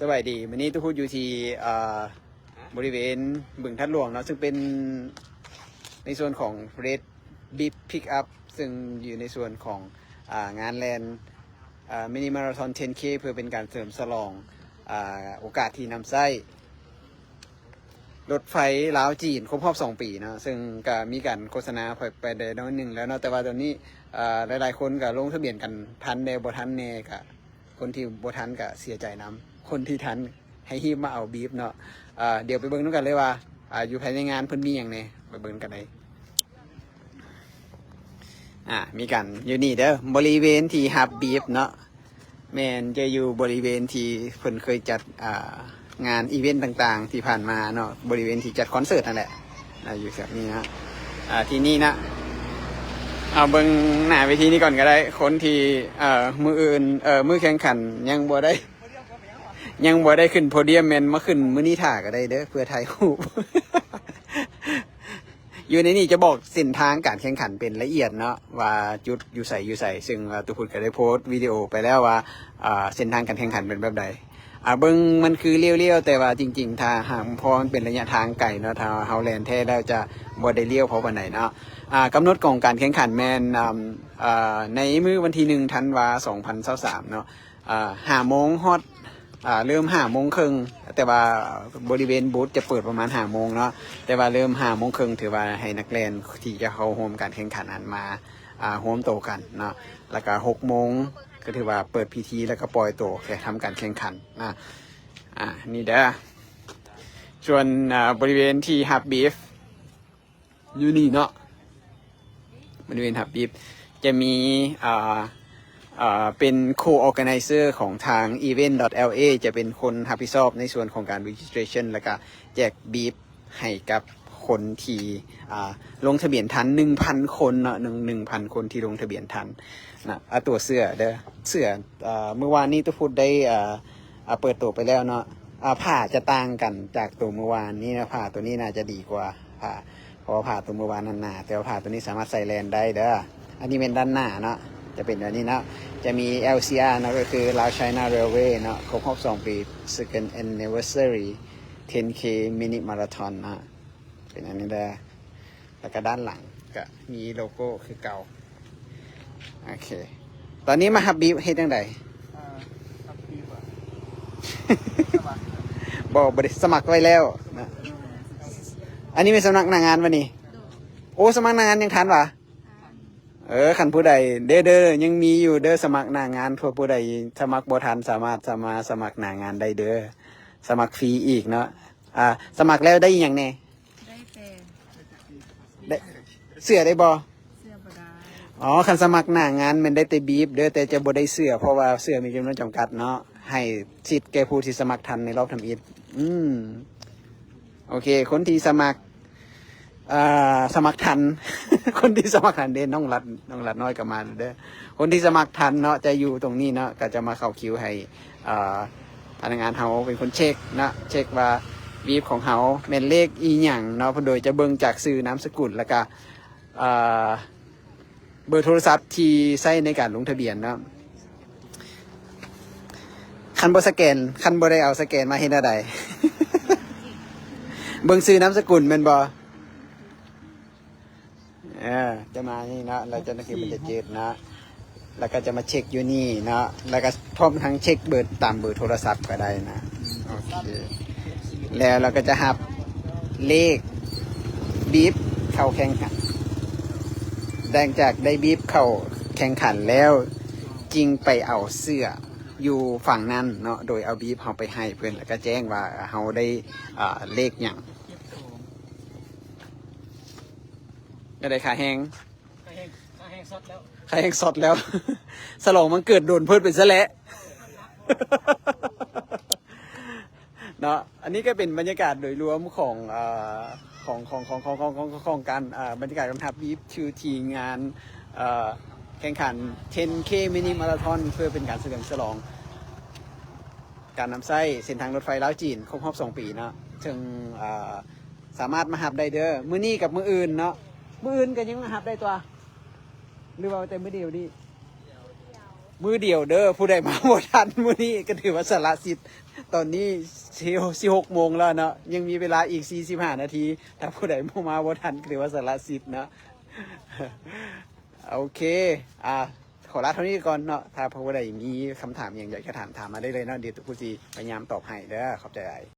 สวัสดีวันนี้ทุกคนอยู่ที่บริเวณบึงทัดหลวงเนาะซึ่งเป็นในส่วนของ Red Beep Pickup ซึ่งอยู่ในส่วนของงานแลนมินิมาราธอน 10K เพื่อเป็นการเสริมฉลองโอกาสที่นำไส้รถไฟลาวจีนครบรอบ2 ปีเนาะซึ่งก็มีการโฆษณาไปได้น้อยหนึ่งแล้วเนาะแต่ว่าตอนนี้หลายๆคนก็ลงทะเบียนกันทันแน่บ่ทันแน่ก็คนที่บ่ทันก็เสียใจน้ำคนที่ทันให้ฮีบมาเอาบีฟเนาะเดี๋ยวไปเบิ่งกันเลยว่าอยู่ภายในงานเพิ่นมีอย่างไงไปเบิ่งกันเลยมีกันอยู่นี่เด้อบริเวณที่ฮับบีฟเนาะแมนจะอยู่บริเวณที่เพิ่นเคยจัดงานอีเวนต์ต่างๆที่ผ่านมาเนาะบริเวณที่จัดคอนเสิร์ตนั่นแหละอยู่แบบนี้นะที่นี่นะเอาเบิ่งหน้าเวทีนี้ก่อนก็ได้คนที่มืออื่นมือแข่งขันยังบ่ได้ขึ้นโพเดียมแมนมาขึ้นมื้อนี้ถ่าก็ได้เด้อเพื่อถ่ายรูป อยู่ในนี้จะบอกเส้นทางการแข่งขันเป็นละเอียดเนาะว่าจุดอยู่ใส่ซึ่งตุพุทธก็ได้โพสต์วิดีโอไปแล้วว่าเส้นทางการแข่งขันเป็นแบบใดเบิ้งมันคือเลี้ยวๆแต่ว่าจริงๆถ้าหากพอมันเป็นระยะทางไกลเนาะถ้าเฮาแลนด์แท้แล้วจะบ่ได้เลี้ยวเพราะวันไหนเนาะกำหนดของการแข่งขันแมนในมื้อวันที่1 ธันวาคม 2023เนาะ5 โมงฮอดเริ่ม5 โมงครึ่งแต่ว่าบริเวณบูธจะเปิดประมาณ5 โมงเนาะแต่ว่าเริ่ม5 โมงครึ่งถือว่าให้นักเรียนที่จะเข้าร่วมการแข่งขันอันมาร่วมโตกันเนาะแล้วก็6 โมงก็ถือว่าเปิดพิธีแล้วก็ปล่อยโตแข่งทำการแข่งขันนะนี่เด้อส่วนบริเวณที่ฮับบีฟอยู่นี่เนาะบริเวณฮับบีฟจะมีเป็น co-organizer ของทาง event.la จะเป็นคนรับผิดชอบในส่วนของการ registration แล้วก็แจกบีฟให้กับคนที่ลงทะเบียนทัน 1,000 คนเนาะ1,000 คนที่ลงทะเบียนทันนะตัวเสื้อเด้อเสื้อเมื่อวานนี้ตุพูดได้เปิดตัวไปแล้วเนาะผ้าจะต่างกันจากตัวเมื่อวานนี้นะผ้าตัวนี้น่าจะดีกว่าผ้าเพราะผ้าตัวเมื่อวานนั้นหนาแต่ว่าผ้าตัวนี้สามารถใส่แลนได้เด้ออันนี้เป็นด้านหน้าเนาะจะเป็นแบบนี้นะจะมี LCR นะก็คือ Lao China Railway เนาะครบรอบ2 ปี second anniversary 10K mini marathon นะเป็นอันนี้ได้แล้วก็ด้านหลังก็มีโลโก้คือเก่าโอเคตอนนี้มาฮับบีฟเฮ็ดจังไดบอกบริสมัครไว้แล้วนะอันนี้เป็นสำนักงานวะนี่โอ้สมัครงานยังทันวะคันผู้ใดเด้อยังมีอยู่เด้อสมัครหน้างานผู้ใดสมัครบ่ทันสามารถสมัครหน้างานได้เด้อสมัครฟรีอีกเนาะสมัครแล้วได้อย่างแน่ได้เสื้อได้บ่คันสมัครหน้างานมันได้แต่บีฟเด้อแต่จะบ่ได้เสื้อเพราะว่าเสื้อมีจำนวนจำกัดเนาะให้สิทธิ์แก่ผู้ที่สมัครทันในรอบทำอิฐโอเคคนที่สมัครทัน คนที่สมัครทันเด่นน้องรัดน้อยกับมาเด้อคนที่สมัครทันเนาะจะอยู่ตรงนี้เนาะก็จะมาเข้าคิวให้พนักงานเฮาเป็นคนเช็คนะเช็คว่าบีฟของเฮาเป็นเลขอีหยังเนาะโดยจะเบิ่งจากชื่อนามสกุลแล้วก็เบอร์โทรศัพท์ที่ใช้ในการลงทะเบียนเนาะคันบ่สแกนคันบ่ได้เอาสแกนมาเฮ็ดได้ เบิ่งชื่อนามสกุลแม่นบ่จะมานี่นะแล้วเจ้าหน้าที่มันจะเจ็ดนะแล้วก็จะมาเช็คอยู่นี่นะแล้วก็พร้อมทั้งเช็คเบอร์ตามเบอร์โทรศัพท์ก็ได้นะโอเคแล้วเราก็จะหับเลขบีฟเข้าแข่งขันดังจากได้บีฟเข้าแข่งขันแล้วจริงไปเอาเสื้ออยู่ฝั่งนั้นเนาะโดยเอาบีฟเขาไปให้เพื่อนแล้วก็แจ้งว่าเขาได้เลขอย่างก็ได้ขาแห้งสดแล้วขาแห้งสดแล้ว สลองมันเกิดโดนเพิ่นเป็นซะแล้ว เนาะอันนี้ก็เป็นบรรยากาศโดยรวมของการบรรยากาศการทับบีฟชื่อทีงานแข่งขัน 10K มินิมาราธอนเพื่อเป็นการเฉลิมฉลองการนำไส้เส้นทางรถไฟลาวจีนครบรอบ2 ปีเนาะซึ่งสามารถมาหับได้เด้อมื้อนี้กับมื้ออื่นเนาะมื้ออื่นก็ยังมาหับได้ตัวหรือว่าแต่มื้อเดียวนี่ มือเดียวเด้อผู้ใดมาบ่ทันมื้อนี้ก็ถือว่าสละสิทธิ์ตอนนี้สิ6โมงแล้วเนาะยังมีเวลาอีก45นาทีถ้าผู้ใดมาบ่ทันก็ถือว่าสละสิทธิ์เนาะ โอเคขอลาเท่านี้ก่อนเนาะถ้าผู้ใดมีคำถามอย่างอยากจะถามมาได้เลยเนาะเดี๋ยวผู้ซีพยายามตอบให้เด้อขอบใจ